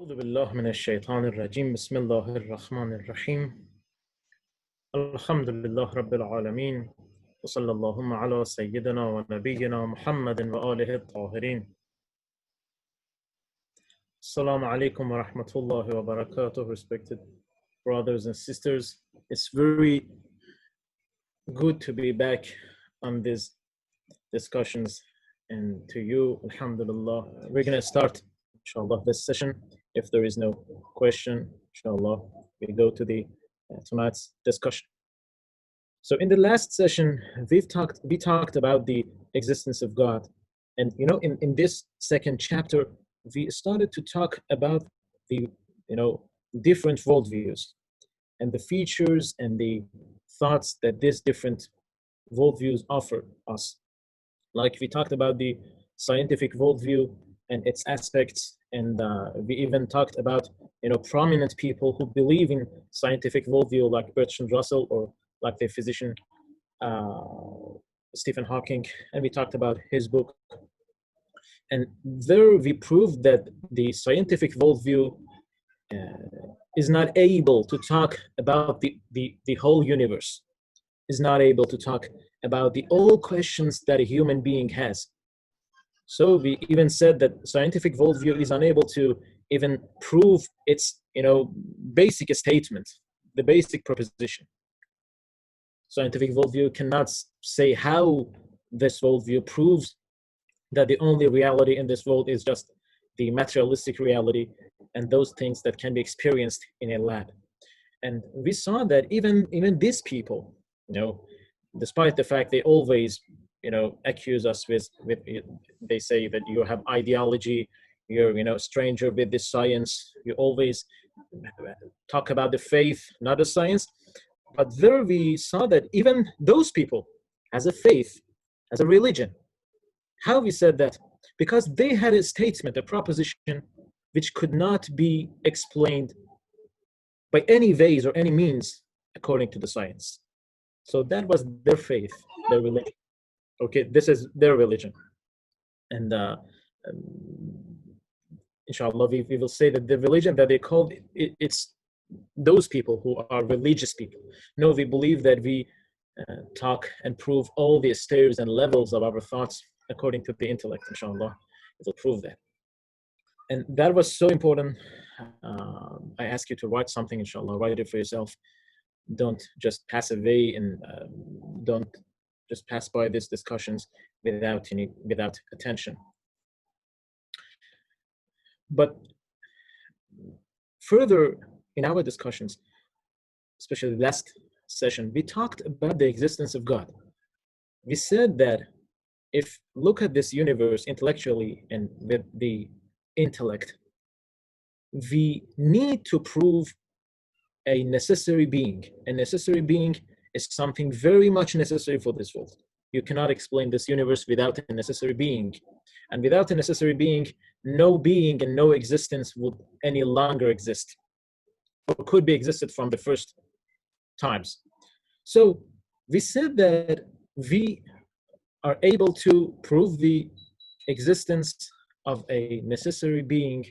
أعوذ بالله من الشيطان الرجيم بسم الله الرحمن الرحيم الحمد لله رب العالمين وصلى اللهم على سيدنا ونبينا محمد وآله الطاهرين. Assalamu alaikum wa rahmatullahi wa barakatuh, respected brothers and sisters. It's very good to be back on these discussions, and to you, alhamdulillah. We're going to start, inshallah, this session. If there is no question, inshallah, we go to the tonight's discussion. So in the last session, we talked about the existence of God. And in this second chapter, we started to talk about the different worldviews and the features and the thoughts that these different worldviews offer us. Like we talked about the scientific worldview and its aspects, and we even talked about prominent people who believe in scientific worldview, like Bertrand Russell, or like the physician Stephen Hawking, and we talked about his book. And there we proved that the scientific worldview is not able to talk about the whole universe, is not able to talk about all questions that a human being has. So we even said that scientific worldview is unable to even prove its basic statement, the basic proposition. Scientific worldview cannot say how this worldview proves that the only reality in this world is just the materialistic reality and those things that can be experienced in a lab. And we saw that even these people, despite the fact they always accuse us with they say that you have ideology, you're a stranger with this science, you always talk about the faith, not the science. But there we saw that even those people has a faith, as a religion. How we said that? Because they had a statement, a proposition, which could not be explained by any ways or any means according to the science. So that was their faith, their religion. Okay, this is their religion. And inshallah, we will say that the religion that they called it's those people who are religious people. No, we believe that we talk and prove all the stairs and levels of our thoughts according to the intellect, inshallah. It will prove that. And that was so important. I ask you to write something, inshallah. Write it for yourself. Don't just pass away, and don't just pass by these discussions without attention. But further in our discussions, especially last session, we talked about the existence of God. We said that if look at this universe intellectually and with the intellect, we need to prove a necessary being. A necessary being is something very much necessary for this world. You cannot explain this universe without a necessary being. And without a necessary being, no being and no existence would any longer exist, or could be existed from the first times. So we said that we are able to prove the existence of a necessary being,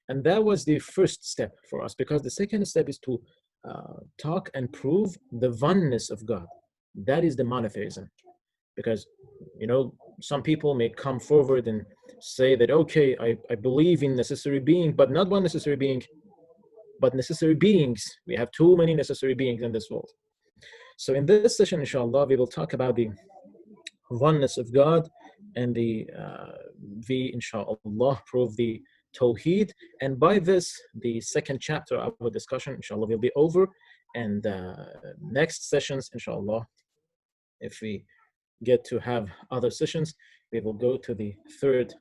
and that was the first step for us, because the second step is to talk and prove the oneness of God. That is the monotheism. Because some people may come forward and say that, okay, I believe in necessary being, but not one necessary being, but necessary beings. We have too many necessary beings in this world. So in this session, inshallah, we will talk about the oneness of God, and we inshallah prove the Tawheed. And by this, the second chapter of our discussion, inshallah, will be over. And next sessions, inshallah, if we get to have other sessions, we will go to the third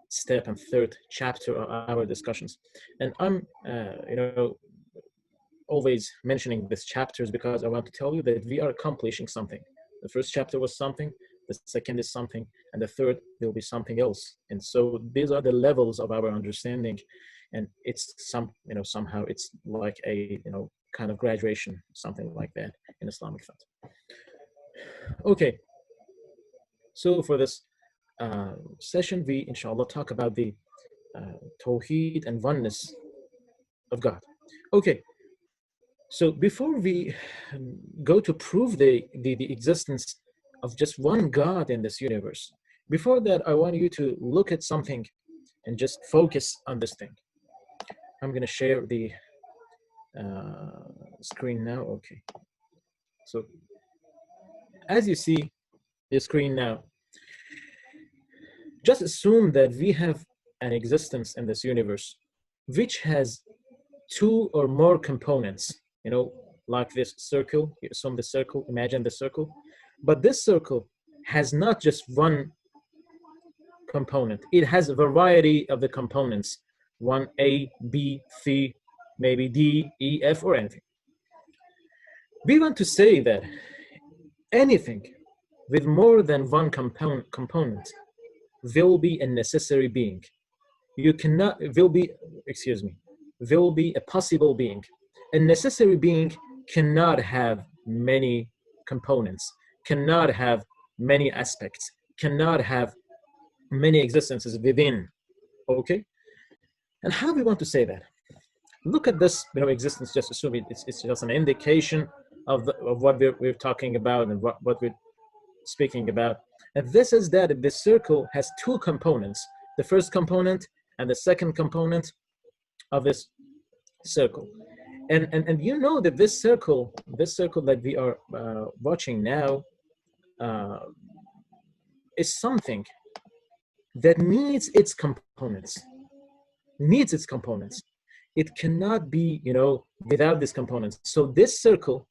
step and third chapter of our discussions. And I'm always mentioning these chapters because I want to tell you that we are accomplishing something. The first chapter was something, the second is something, and the third will be something else. And so these are the levels of our understanding, and it's somehow it's like a kind of graduation, something like that in Islamic thought. Okay, so for this session, we inshallah talk about the Tawheed and oneness of God. Okay, so before we go to prove the existence of just one God in this universe, before that, I want you to look at something and just focus on this thing. I'm going to share the screen now. Okay. So as you see the screen now, just assume that we have an existence in this universe which has two or more components, like this circle. You assume the circle, imagine the circle. But this circle has not just one component. It has a variety of the components, one A, B, C, maybe D, E, F, or anything. We want to say that anything with more than one component will be a necessary being. You cannot, will be a possible being. A necessary being cannot have many components, cannot have many aspects, cannot have many existences within. Okay? And how we want to say that? Look at this, existence. Just assume it's just an indication of what we're talking about and what we're speaking about. And this is that the circle has two components: the first component and the second component of this circle. And you know that this circle that we are watching now is something that needs its components. It cannot be, without these components. So this circle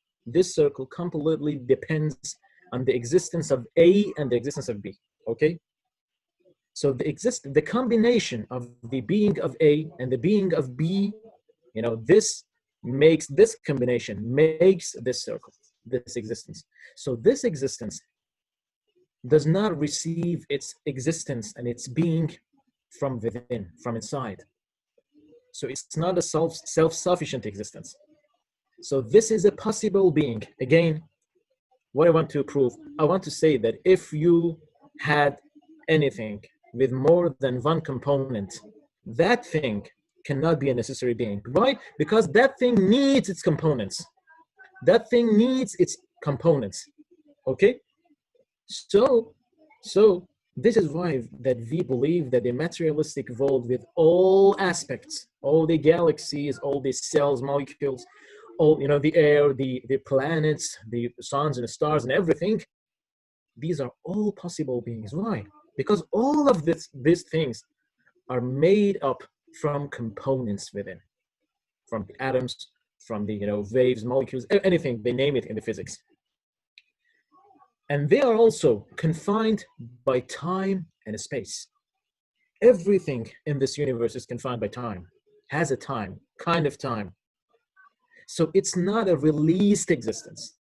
completely depends on the existence of A and the existence of B. Okay. So the combination of the being of A and the being of B, this combination makes this circle, this existence. So this existence does not receive its existence and its being from within, from inside. So it's not a self-sufficient existence. So this is a possible being. Again, what I want to prove, I want to say that if you had anything with more than one component, that thing cannot be a necessary being. Why? Because that thing needs its components. Okay? So this is why that we believe that the materialistic world, with all aspects, all the galaxies, all the cells, molecules, all, the air, the planets, the suns and the stars and everything, these are all possible beings. Why? Because all of these things are made up from components within, from the atoms, from the waves, molecules, anything, they name it in the physics. And they are also confined by time and space. Everything in this universe is confined by time, has a time, kind of time. So it's not a released existence.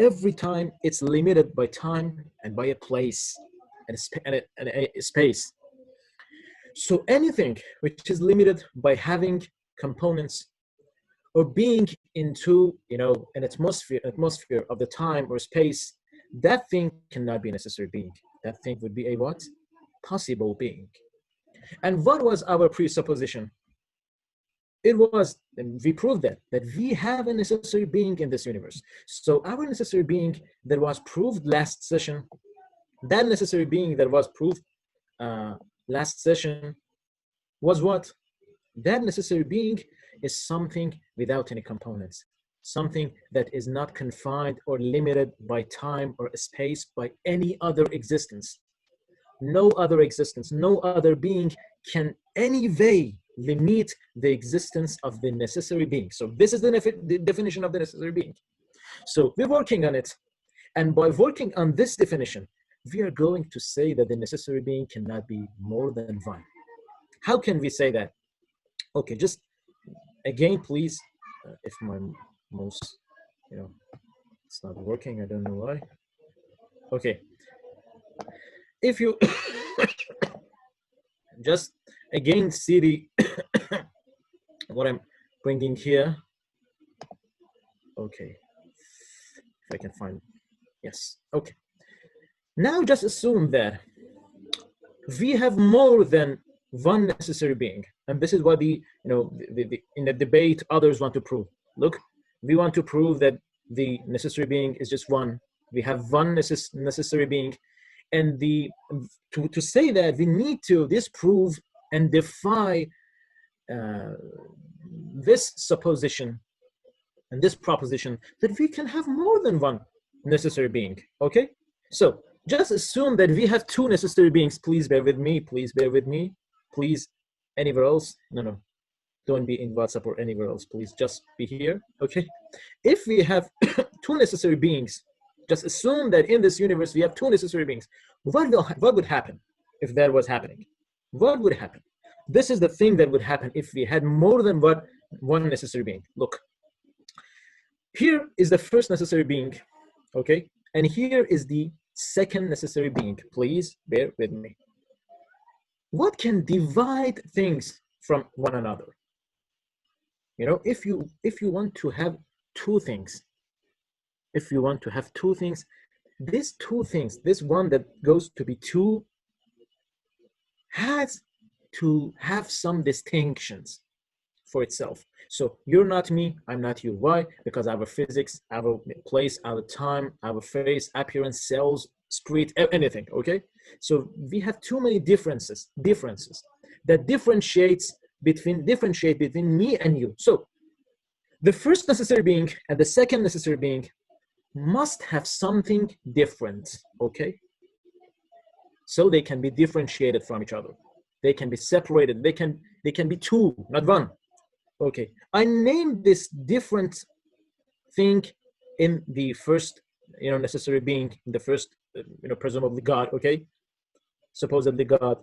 Every time it's limited by time and by a place and a space. So anything which is limited by having components or being into, an atmosphere of the time or space, that thing cannot be a necessary being. That thing would be a what? Possible being. And what was our presupposition? It was, and we proved that we have a necessary being in this universe. So our necessary being that was proved last session, that necessary being that was proved last session was what? That necessary being is something without any components, something that is not confined or limited by time or space by any other existence. No other existence, no other being can any way limit the existence of the necessary being. So this is the definition of the necessary being. So we're working on it. And by working on this definition, we are going to say that the necessary being cannot be more than one. How can we say that? Okay, just again, please, if my mouse, it's not working, I don't know why. Okay. If you just again see the what I'm bringing here. Okay, if I can find, yes, okay. Now just assume that we have more than one necessary being. And this is what in the debate others want to prove. Look, we want to prove that the necessary being is just one. We have one necessary being, and to say that we need to disprove and defy this supposition and this proposition that we can have more than one necessary being. Okay, so just assume that we have two necessary beings. Please bear with me. Please bear with me. Please, anywhere else? No. Don't be in WhatsApp or anywhere else. Please just be here. Okay. If we have two necessary beings, just assume that in this universe we have two necessary beings. What would happen if that was happening? What would happen? This is the thing that would happen if we had more than one necessary being. Look, here is the first necessary being, okay? And here is the second necessary being. Please bear with me. What can divide things from one another? If you want to have two things, these two things, this one that goes to be two has to have some distinctions for itself. So you're not me, I'm not you. Why? Because I have a physics, I have a place, I have a time, I have a face, appearance, cells, spirit, anything, okay? So we have too many differences that differentiate between me and you. So the first necessary being and the second necessary being must have something different, okay? So they can be differentiated from each other. They can be separated. They can be two, not one. Okay, I named this different thing in the first, necessary being, in the first, presumably God, okay? Supposedly God.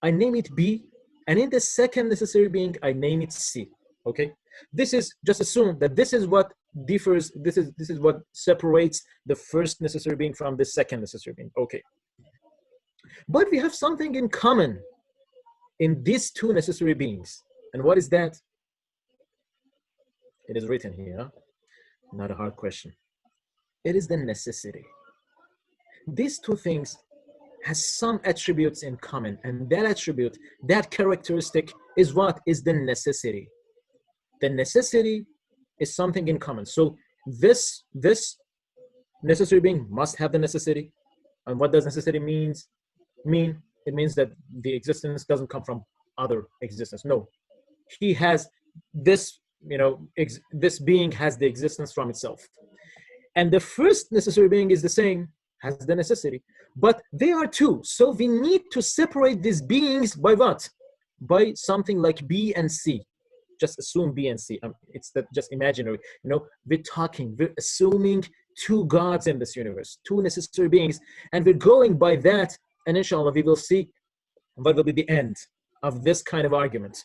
I name it B, and in the second necessary being, I name it C, okay? This is, just assume that this is what differs, this is what separates the first necessary being from the second necessary being, okay? But we have something in common in these two necessary beings. And what is that? It is written here, not a hard question. It is the necessity. These two things has some attributes in common, and that attribute, that characteristic is what? Is the necessity. The necessity is something in common. So this necessary being must have the necessity. And what does necessity mean? It means that the existence doesn't come from other existence. No, he has this, this being has the existence from itself. And the first necessary being is the same, has the necessity, but they are two. So we need to separate these beings by what? By something like B and C. Just assume B and C. It's just imaginary. We're assuming two gods in this universe, two necessary beings, and we're going by that. And inshallah, we will see what will be the end of this kind of argument.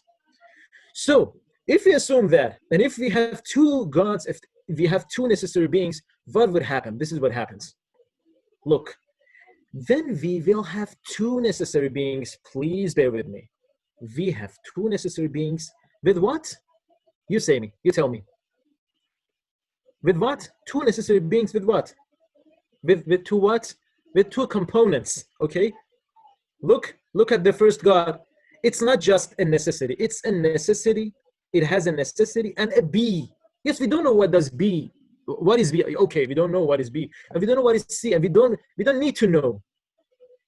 So if we assume that, and if we have two gods, if we have two necessary beings, what would happen? This is what happens. Look, then we will have two necessary beings. Please bear with me. We have two necessary beings with what? You tell me. With what? Two necessary beings with what? With two what? With two components, okay? Look at the first God. It's not just a necessity. It's a necessity. It has a necessity and a B. Yes, we don't know what does B. What is B? Okay, we don't know what is B. And we don't know what is C. And we don't need to know.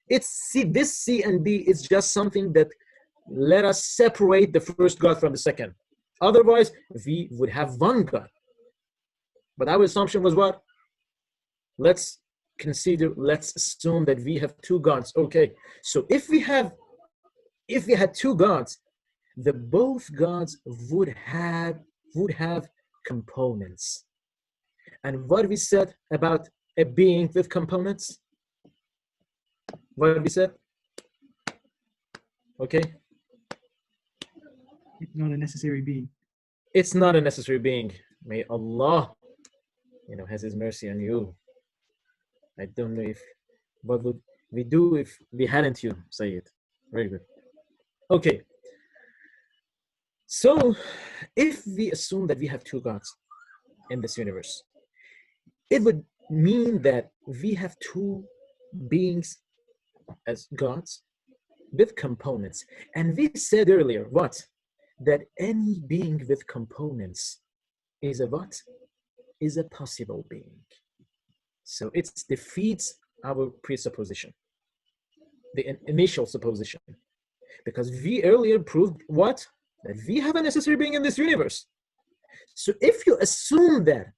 It's C. This C and B is just something that let us separate the first God from the second. Otherwise, we would have one God. But our assumption was what? Let's assume that we have two gods. Okay, so if we had two gods, the both gods would have components. And what we said about a being with components? What we said? Okay. It's not a necessary being. It's not a necessary being. May Allah, has His mercy on you. I don't know what would we do if we hadn't you, Sayyid. Very good. Okay. So, if we assume that we have two gods in this universe, it would mean that we have two beings as gods with components. And we said earlier, what? that any being with components is a what? Is a possible being. So it defeats our presupposition, the initial supposition, because we earlier proved what? That we have a necessary being in this universe. So if you assume that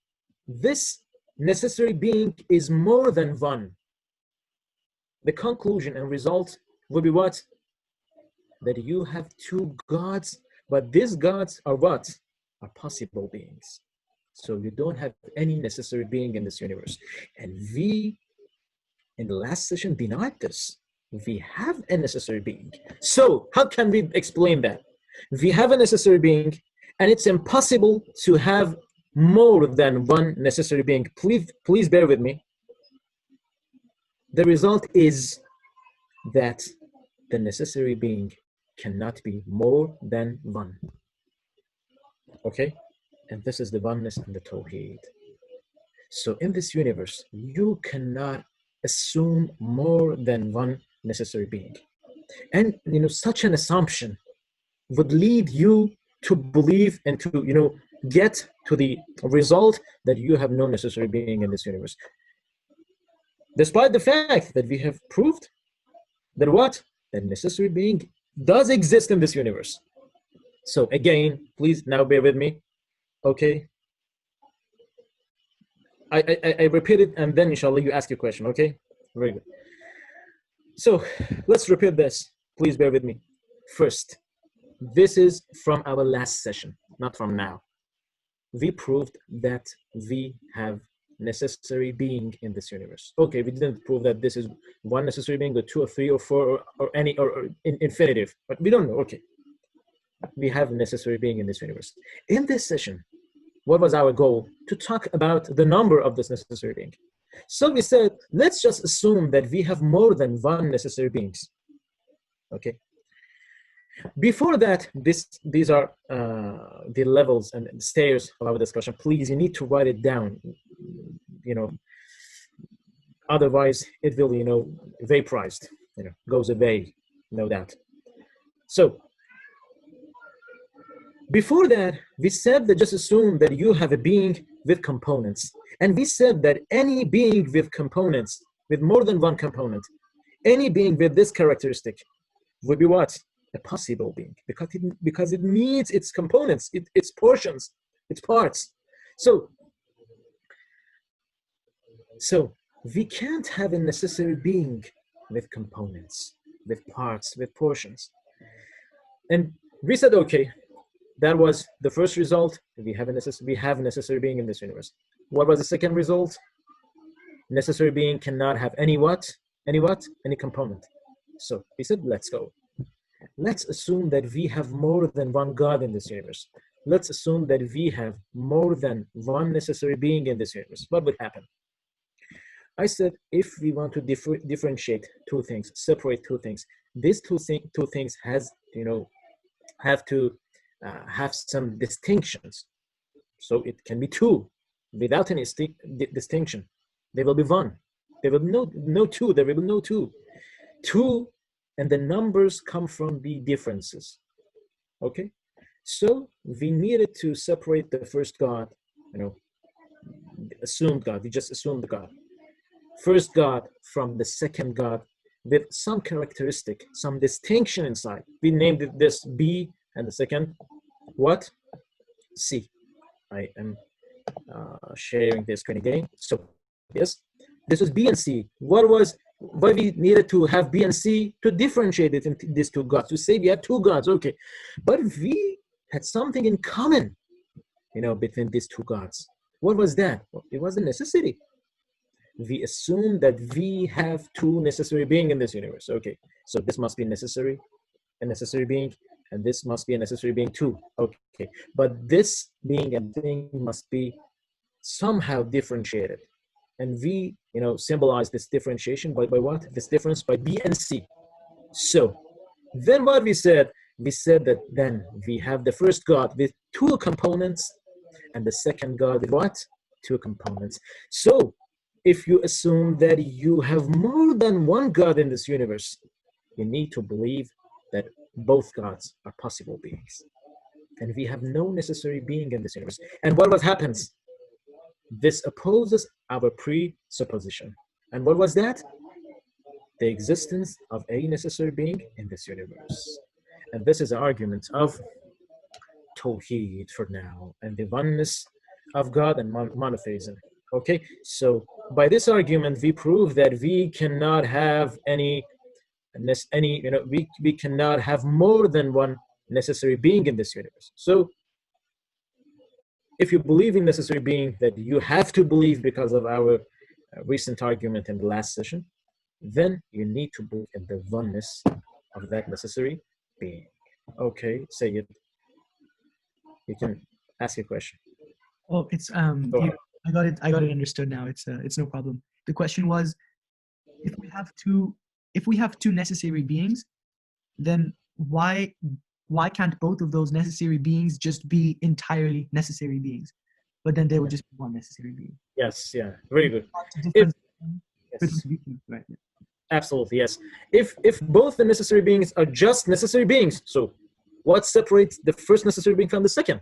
this necessary being is more than one, the conclusion and result will be what? That you have two gods, but these gods are what? Are possible beings. So you don't have any necessary being in this universe. And we, in the last session, denied this. We have a necessary being. So how can we explain that? We have a necessary being, and it's impossible to have more than one necessary being. Please bear with me. The result is that the necessary being cannot be more than one. Okay? And this is the oneness and the Tawheed. So in this universe, you cannot assume more than one necessary being. And such an assumption would lead you to believe and to get to the result that you have no necessary being in this universe. Despite the fact that we have proved that what? That necessary being does exist in this universe. So again, please now bear with me. Okay? I repeat it, and then inshallah you ask your question, okay? Very good. So let's repeat this. Please bear with me. First, this is from our last session, not from now. We proved that we have necessary being in this universe. Okay, we didn't prove that this is one necessary being, or two, or three, or four, or any, or infinitive, but we don't know. Okay, we have necessary being in this universe. In this session, what was our goal? To talk about the number of this necessary being. So we said, let's just assume that we have more than one necessary beings. Okay. Before that, these are the levels and stairs of our discussion. Please, you need to write it down. Otherwise it will, vaporized. Goes away, no doubt. So before that, we said that just assume that you have a being with components. And we said that any being with components, with more than one component, any being with this characteristic would be what? A possible being, because it needs its components, its portions, its parts. So we can't have a necessary being with components, with parts, with portions. And we said, okay, that was the first result. We have a necessary being in this universe. What was the second result? Necessary being cannot have any component. So we said, let's go. Let's assume that we have more than one God in this universe. Let's assume that we have more than one necessary being in this universe. What would happen? I said, if we want to differentiate two things, separate two things, these two things have to have some distinctions. So it can be two without any distinction. There will be one. There will be no two. There will be no two. Two, and the numbers come from the differences. Okay? So we needed to separate the first God, assumed God. We just assumed God. First God from the second God with some characteristic, some distinction inside. We named it this B, and the second, what? C. I am sharing this screen again. So yes, this was B and C. Why we needed to have B and C? To differentiate it into these two gods, to say we have two gods, okay. But we had something in common, between these two gods. What was that? Well, it was a necessity. We assume that we have two necessary beings in this universe. Okay, so this must be a necessary being, and this must be a necessary being too. Okay, but this being and thing must be somehow differentiated. And we, symbolize this differentiation by what? This difference by B and C. So then what we said that then we have the first God with two components and the second God with what? Two components. So if you assume that you have more than one God in this universe, you need to believe that both gods are possible beings. and we have no necessary being in this universe. And what happens? This opposes our presupposition. And what was that? The existence of a necessary being in this universe. And this is an argument of Tawheed for now, and the oneness of God and monotheism. Okay, so by this argument, we prove that we cannot have we cannot have more than one necessary being in this universe. So if you believe in necessary being that you have to believe because of our recent argument in the last session, then you need to believe in the oneness of that necessary being. Okay, say it. You can ask a question. Oh, it's I got it understood now. It's no problem. The question was, if we have two necessary beings, then why can't both of those necessary beings just be entirely necessary beings? But then they would just be one necessary being. Yes, yeah, very good. Right. Absolutely, yes. If both the necessary beings are just necessary beings, so what separates the first necessary being from the second?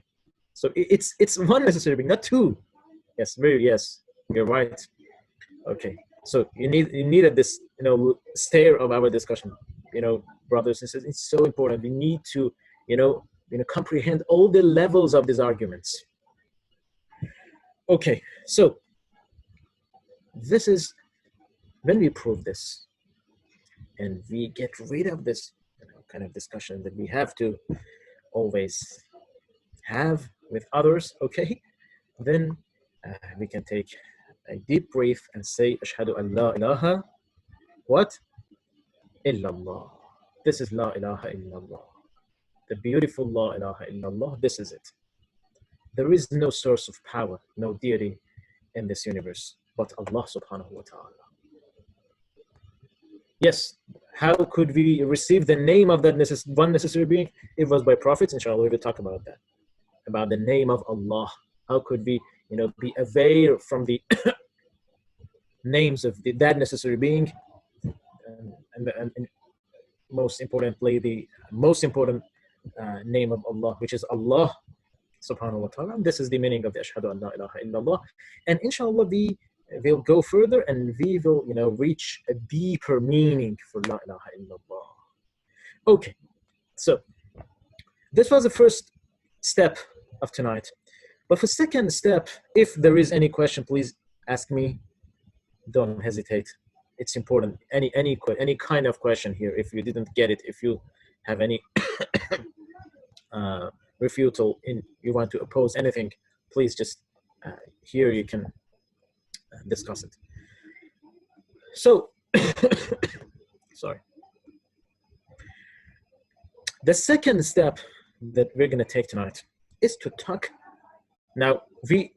So it's one necessary being, not two. Yes, you're right. Okay, so you needed this stare of our discussion, brothers and sisters. It's so important. We need to comprehend all the levels of these arguments. Okay, so this is when we prove this and we get rid of this kind of discussion that we have to always have with others, okay, then we can take a deep breath and say ashhadu an la ilaha what illallah. This is la ilaha illallah, the beautiful la ilaha illallah. This is it. There is no source of power, no deity in this universe but Allah subhanahu wa ta'ala. Yes, how could we receive the name of that one necessary being? It was by prophets. Inshallah, we will talk about that, about the name of Allah. How could we be aware from the names of that necessary being, and most importantly, the most important name of Allah, which is Allah subhanahu wa ta'ala. This is the meaning of the ashhadu an la ilaha illallah. And inshallah, we will go further and we will reach a deeper meaning for la ilaha illallah. Okay, so this was the first step of tonight. But for second step, if there is any question, please ask me. Don't hesitate. It's important. Any kind of question here. If you didn't get it, if you have any refutal, you want to oppose anything, please just here you can discuss it. So, sorry. The second step that we're going to take tonight is to talk. Now, we,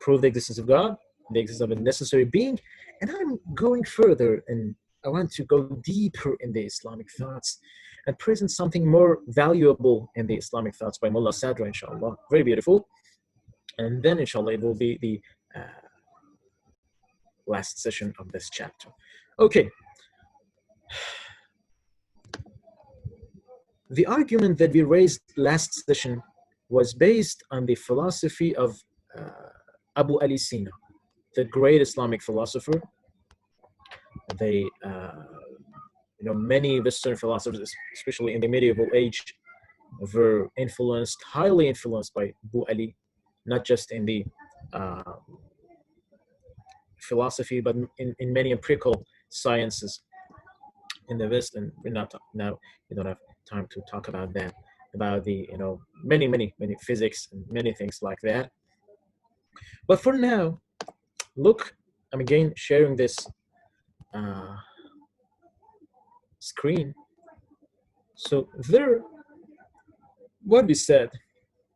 prove the existence of God, the existence of a necessary being, and I'm going further, and I want to go deeper in the Islamic thoughts and present something more valuable in the Islamic thoughts by Mullah Sadra, inshallah. Very beautiful. And then, inshallah, it will be the last session of this chapter. Okay. The argument that we raised last session was based on the philosophy of Abu Ali Sina, the great Islamic philosopher. They, many Western philosophers, especially in the medieval age, were highly influenced by Abu Ali, not just in the philosophy, but in many empirical sciences in the West. And we're not now. We don't have time to talk about that, about the many physics and many things like that. But for now, look, I'm again sharing this screen. So there, what we said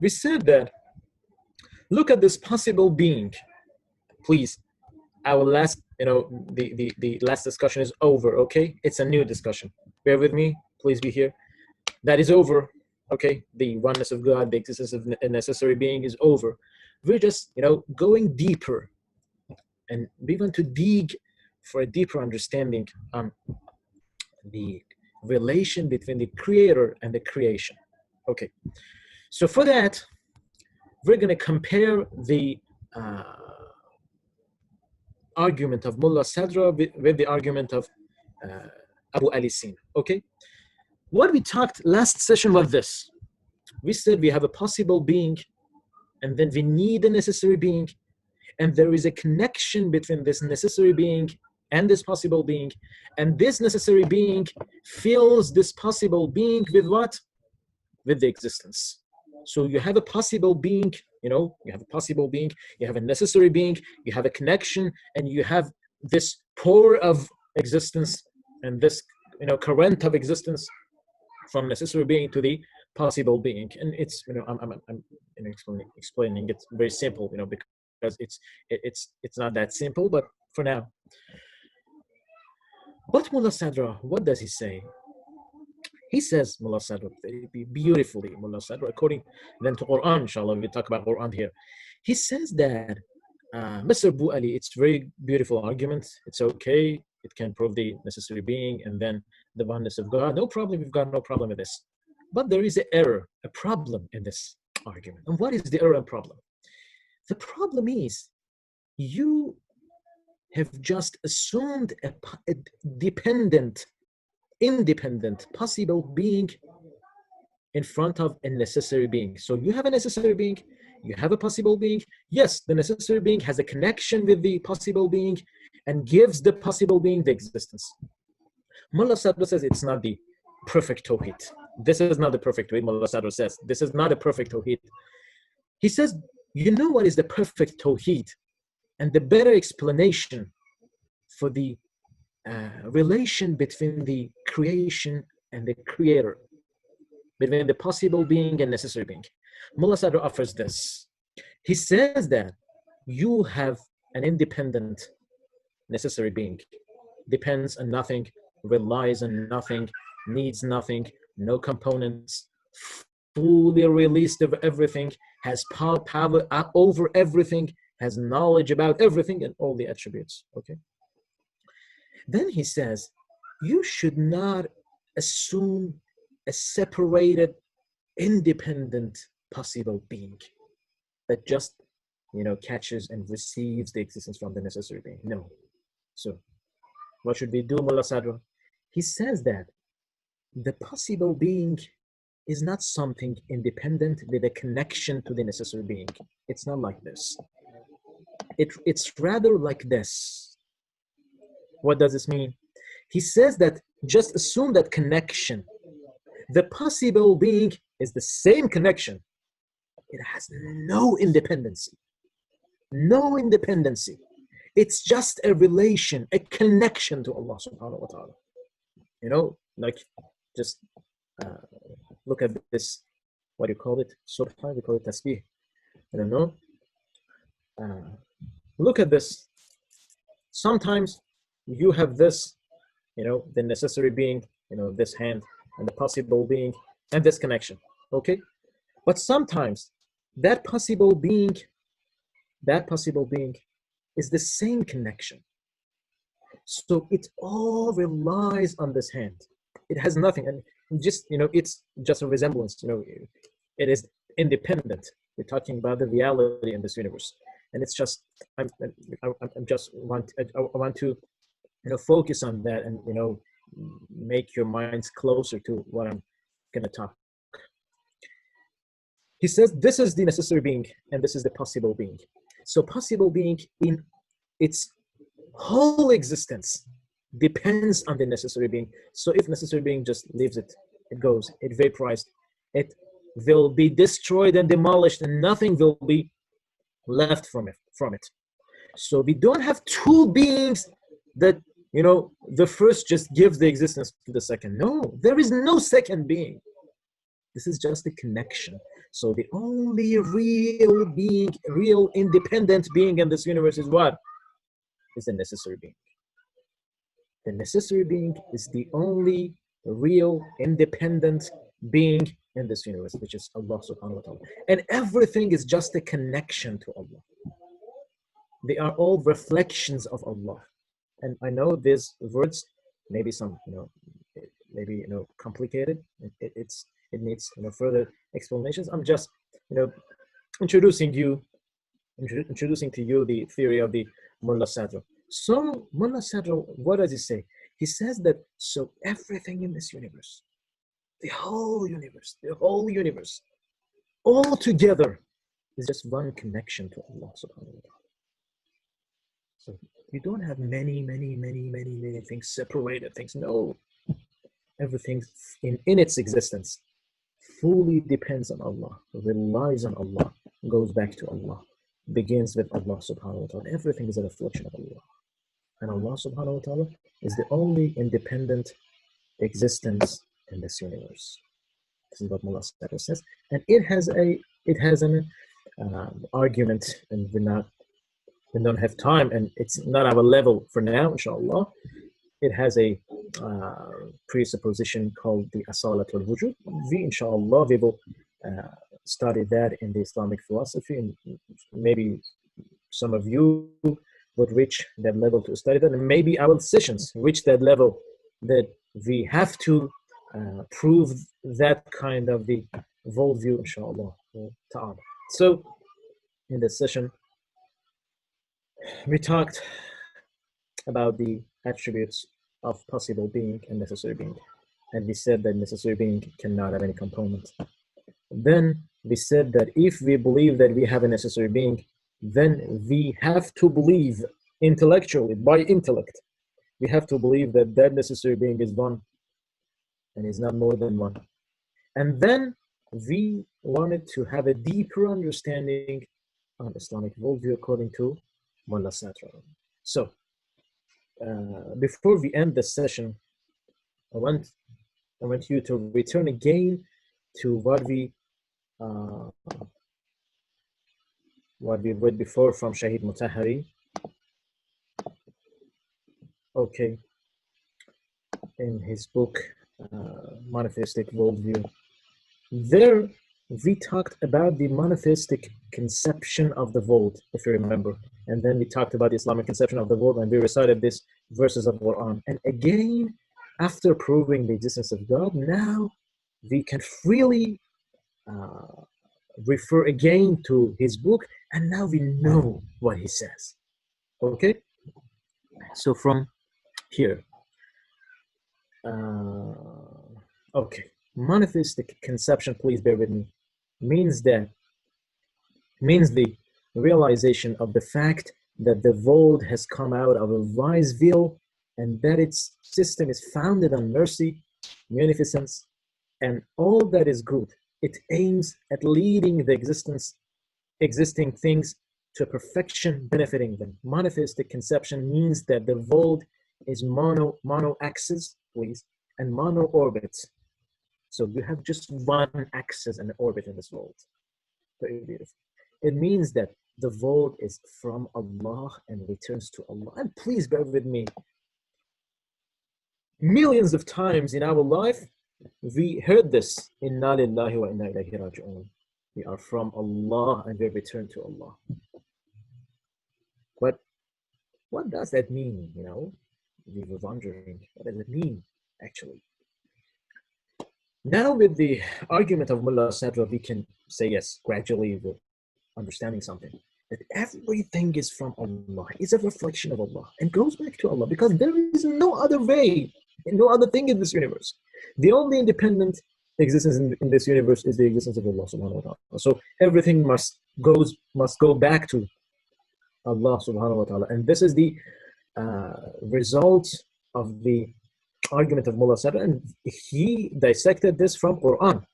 that look at this possible being. Please, our last, the last discussion is over. Okay, it's a new discussion. Bear with me. Please be here. That is over. Okay, the oneness of God, the existence of a necessary being is over. We're just, going deeper, and we want to dig for a deeper understanding on the relation between the creator and the creation. Okay, So for that, we're going to compare the argument of Mullah Sadra with the argument of Abu Ali Sina. Okay? What we talked last session was this. We said we have a possible being, and then we need a necessary being, and there is a connection between this necessary being and this possible being, and this necessary being fills this possible being with what? With the existence. So you have a possible being, you have a possible being, you have a necessary being, you have a connection, and you have this pour of existence and this current of existence from necessary being to the possible being. And it's I'm explaining it very simple, because it's not that simple, but for now. But Mullah Sadra, what does he say? He says, Mullah Sadra, beautifully, Mullah Sadra, according then to Quran, inshallah, we talk about Quran here. He says that Mr. Abu Ali, it's very beautiful argument. It's okay. It can prove the necessary being and then the oneness of God. No problem. We've got no problem with this. But there is an error, a problem in this argument. And what is the error and problem? The problem is you have just assumed a independent possible being in front of a necessary being. So you have a necessary being, you have a possible being. Yes, the necessary being has a connection with the possible being and gives the possible being the existence. Mullah Sadr says it's not the perfect tawhid. This is not the perfect tawhid. Mullah Sadr says this is not a perfect tawhid. He says, you know what is the perfect tawhid? And the better explanation for the relation between the creation and the creator, between the possible being and necessary being. Mullah Sadr offers this. He says that you have an independent necessary being, depends on nothing, relies on nothing, needs nothing, no components, fully released of everything, has power over everything, has knowledge about everything and all the attributes. Okay. Then he says, you should not assume a separated, independent possible being that just, catches and receives the existence from the necessary being. No. So what should we do, Mullah Sadr? He says that the possible being is not something independent with a connection to the necessary being. It's not like this. It's rather like this. What does this mean? He says that just assume that connection. The possible being is the same connection. It has no independency. No independency. It's just a relation, a connection to Allah subhanahu wa ta'ala. Like just look at this, what do you call it? Subhan, we call it tasbih. I don't know. Look at this. Sometimes you have this, the necessary being, this hand, and the possible being, and this connection, okay? But sometimes that possible being is the same connection. So it all relies on this hand. It has nothing, and just, it's just a resemblance, it is independent. We're talking about the reality in this universe. And it's just, I want to, focus on that and, make your minds closer to what I'm going to talk. He says, this is the necessary being, and this is the possible being. So possible being in its whole existence depends on the necessary being. So if necessary being just leaves it, it goes, it vaporized, it will be destroyed and demolished, and nothing will be left from it. So we don't have two beings that, the first just gives the existence to the second. No, there is no second being. This is just a connection. So the only real being, real independent being in this universe is what? Is the necessary being. The necessary being is the only real independent being in this universe, which is Allah subhanahu wa ta'ala. And everything is just a connection to Allah. They are all reflections of Allah. And I know these words maybe some, complicated. It's it needs further explanations. I'm just introducing to you the theory of the Mullah Sadr. So Mullah Sadr, what does he say? He says that so everything in this universe, the whole universe, all together is just one connection to Allah subhanahu wa ta'ala. So you don't have many things, separated things. No. Everything in its existence fully depends on Allah, relies on Allah, goes back to Allah, begins with Allah subhanahu wa ta'ala. Everything is a reflection of Allah. And Allah subhanahu wa ta'ala is the only independent existence in this universe. This is what Mullah Sadr says. And it has an argument, and we don't have time, and it's not our level for now, inshallah. It has a presupposition called the Asalat al-Wujud. Inshallah, we will study that in the Islamic philosophy, and maybe some of you would reach that level to study that, and maybe our sessions reach that level that we have to prove that kind of the worldview, inshallah. So, in this session, we talked about the attributes of possible being and necessary being. And we said that necessary being cannot have any component. Then we said that if we believe that we have a necessary being, then we have to believe intellectually, by intellect, we have to believe that that necessary being is one and is not more than one. And then we wanted to have a deeper understanding of Islamic worldview according to Mullah Sadr. So, before we end the session, I want you to return again to what we read before from Shahid Mutahari. Okay, in his book Monotheistic Worldview. There we talked about the monotheistic conception of the world, if you remember. And then we talked about the Islamic conception of the world, and we recited these verses of Quran. And again, after proving the existence of God, now we can freely refer again to his book, and now we know what he says. Okay? So from here, okay, monotheistic conception, please bear with me, means the realization of the fact that the world has come out of a wise will, and that its system is founded on mercy, munificence, and all that is good. It aims at leading the existing things to perfection, benefiting them. Monotheistic conception means that the world is mono-axis, please, and mono-orbits. So you have just one axis and orbit in this world. Very beautiful. It means that the world is from Allah and returns to Allah. And please bear with me. Millions of times in our life, we heard this. Inna lillahi wa inna ilayhi raji'un. We are from Allah and we return to Allah. But what does that mean? We were wondering, what does it mean actually? Now with the argument of Mullah Sadr, we can say yes, gradually we're understanding something. That everything is from Allah, is a reflection of Allah, and goes back to Allah, because there is no other way, no other thing in this universe. The only independent existence in this universe is the existence of Allah subhanahu wa ta'ala. So everything must go back to Allah subhanahu wa ta'ala. And this is the result of the argument of Mullah Sadr, and he dissected this from Quran,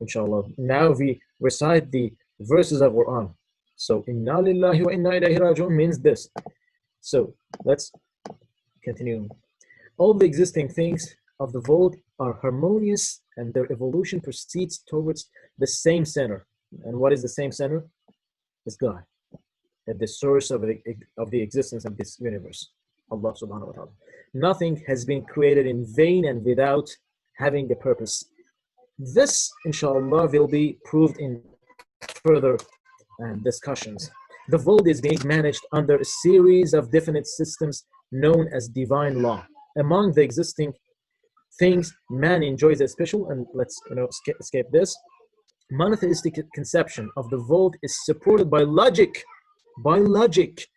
inshallah. Now we recite the verses of Quran. So inna lillahi wa inna ilayhi raji'un means this. So let's continue. All the existing things of the world are harmonious, and their evolution proceeds towards the same center. And what is the same center? It's God, at the source of the existence of this universe, Allah subhanahu wa ta'ala. Nothing has been created in vain and without having a purpose. This, inshallah, will be proved in further discussions. The world is being managed under a series of definite systems known as divine law. Among the existing things man enjoys as special, and let's escape this. Monotheistic conception of the world is supported by logic. By logic.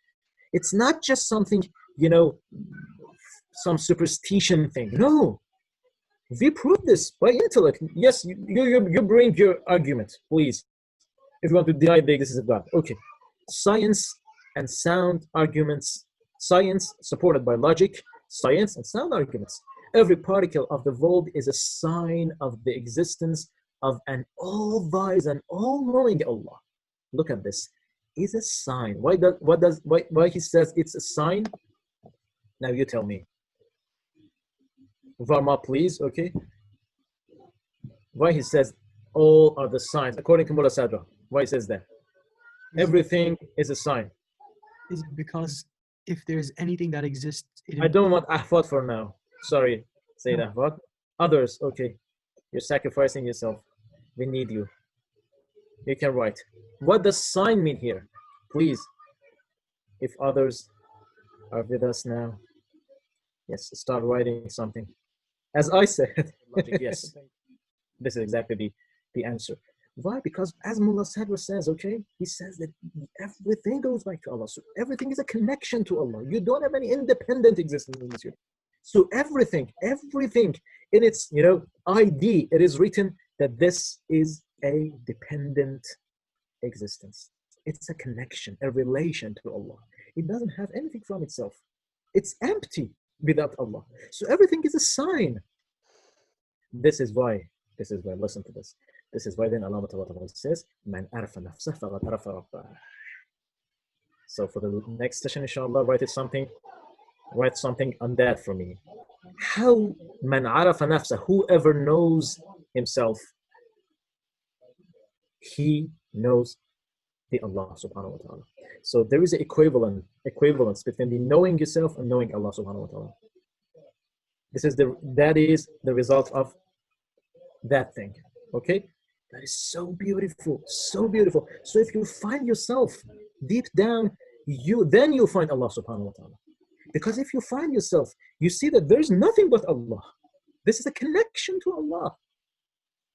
It's not just something, some superstition thing. No. We prove this by intellect. Yes, you bring your argument, please. If you want to deny the existence of God. Okay. Science and sound arguments. Science supported by logic. Science and sound arguments. Every particle of the world is a sign of the existence of an all-wise and all-knowing Allah. Look at this. Is a sign. Why he says it's a sign? Now you tell me. Varma, please, okay? Why he says all are the signs, according to Mullah Sadra? Why he says that? Everything is a sign. Is it because if there's anything that exists... I don't want Ahfad for now. Sorry, say that. What? Others, okay. You're sacrificing yourself. We need you. You can write. What does sign mean here? Please. If others are with us now, yes, start writing something. As I said, yes, this is exactly the answer. Why? Because as Mullah Sadr says, okay, he says that everything goes back to Allah. So everything is a connection to Allah. You don't have any independent existence in this universe. So everything in its, ID, it is written that this is a dependent existence. It's a connection, a relation to Allah. It doesn't have anything from itself. It's empty without Allah. So everything is a sign. This is why, listen to this. This is why then Allah says, Man arafa nafsah faqad arafa rabbah. So for the next session, inshallah, write something on that for me. How man arafa nafsah, whoever knows himself, he knows the Allah subhanahu wa ta'ala. So there is an equivalence between the knowing yourself and knowing Allah subhanahu wa ta'ala. That is the result of that thing. Okay? That is so beautiful, so beautiful. So if you find yourself deep down, then you find Allah subhanahu wa ta'ala. Because if you find yourself, you see that there's nothing but Allah. This is a connection to Allah.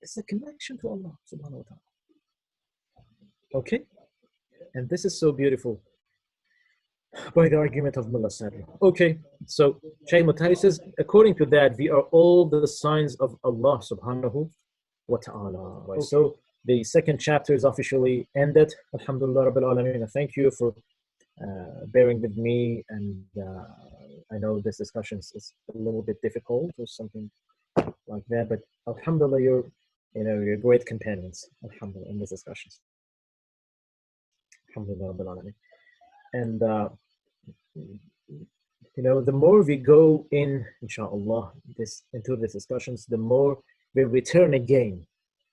It's a connection to Allah subhanahu wa ta'ala. Okay? And this is so beautiful by the argument of Mullah Sadr. Okay, so Shaykh Mutahari says, according to that, we are all the signs of Allah subhanahu wa ta'ala. Right? Okay. So the second chapter is officially ended. Alhamdulillah Rabbil Alameen. Thank you for bearing with me, and I know this discussion is a little bit difficult or something like that, but Alhamdulillah, you're great companions, Alhamdulillah, in these discussions. Alhamdulillah Rabbil Alameen. And the more we go in, inshallah, into these discussions, the more we return again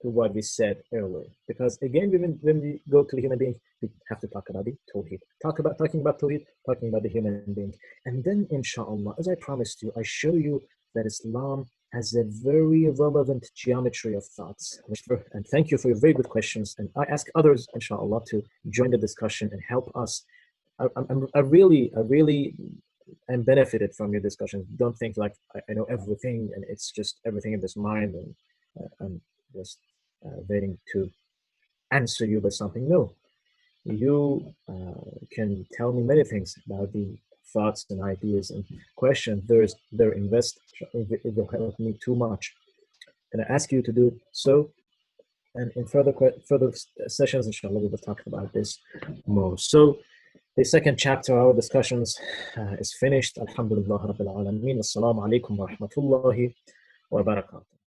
to what we said earlier. Because again, when we go to the human being, we have to talk about the Tawheed. Talking about Tawheed, talking about the human being. And then, inshallah, as I promised you, I show you that Islam has a very relevant geometry of thoughts. And thank you for your very good questions. And I ask others, inshallah, to join the discussion and help us. I really am benefited from your discussion. Don't think like I know everything and it's just everything in this mind and I'm just waiting to answer you with something. No, you can tell me many things about the thoughts and ideas and questions. It will help me too much. And I ask you to do so. And in further sessions, inshallah, we will talk about this more. So the second chapter of our discussions is finished. Alhamdulillah Rabbil Alameen. Assalamu alaikum wa rahmatullahi wa barakatuh.